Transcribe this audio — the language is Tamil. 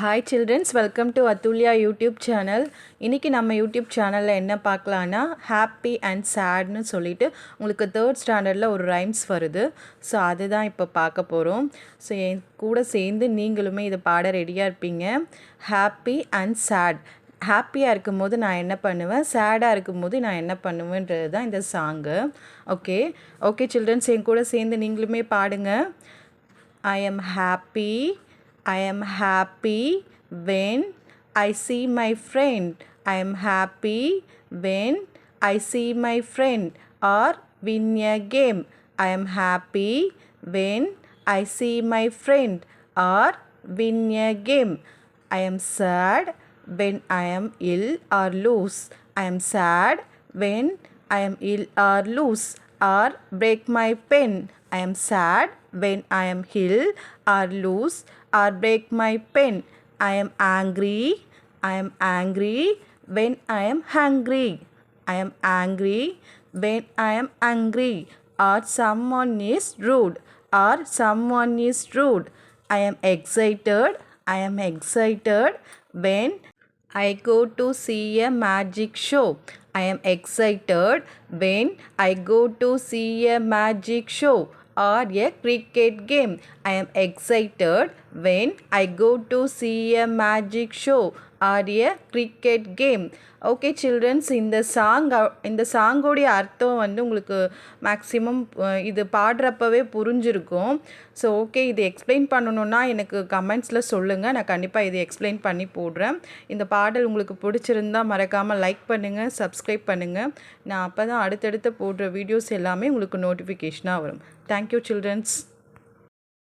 Hi childrens, welcome to Athulya YouTube channel. இன்றைக்கி நம்ம யூடியூப் சேனலில் என்ன பார்க்கலான்னா ஹாப்பி அண்ட் சேட்னு சொல்லிட்டு உங்களுக்கு 3rd ஸ்டாண்டர்டில் ஒரு ரைம்ஸ் வருது. ஸோ அதுதான் இப்போ பார்க்க போகிறோம். ஸோ என் கூட சேர்ந்து நீங்களுமே இதை பாட ரெடியாக இருப்பீங்க. Happy and sad. ஹாப்பியாக இருக்கும்போது நான் என்ன பண்ணுவேன், சேடாக இருக்கும்போது நான் என்ன பண்ணுவேன்றது தான் இந்த சாங்கு. ஓகே சில்ட்ரன்ஸ், என் கூட சேர்ந்து நீங்களுமே பாடுங்க. I am happy. I am happy when I see my friend. I am happy when I see my friend or win a game. I am happy when I see my friend or win a game. I am sad when I am ill or lose. I am sad when I am ill or lose or break my pen. I am sad when I am ill or lose or break my pen. I am angry. I am angry when I am hungry. I am angry when I am angry or someone is rude or someone is rude. I am excited. I am excited when I go to see a magic show. I am excited when I go to see a magic show or a cricket game. I am excited when I go to see a magic show or a cricket game. Okay childrens, இந்த சாங்கோடைய அர்த்தம் உங்களுக்கு மேக்ஸிமம் இது பாடுறப்பவே புரிஞ்சிருக்கும். ஸோ ஓகே, இது எக்ஸ்பிளைன் பண்ணணுன்னா எனக்கு கமெண்ட்ஸில் சொல்லுங்கள். நான் கண்டிப்பாக இது எக்ஸ்பிளைன் பண்ணி போடுறேன். இந்த பாடல் உங்களுக்கு பிடிச்சிருந்தால் மறக்காமல் லைக் பண்ணுங்கள், சப்ஸ்கிரைப் பண்ணுங்கள். நான் அப்போ தான் அடுத்தடுத்து போடுற வீடியோஸ் எல்லாமே உங்களுக்கு நோட்டிஃபிகேஷனாக வரும். Thank you children's.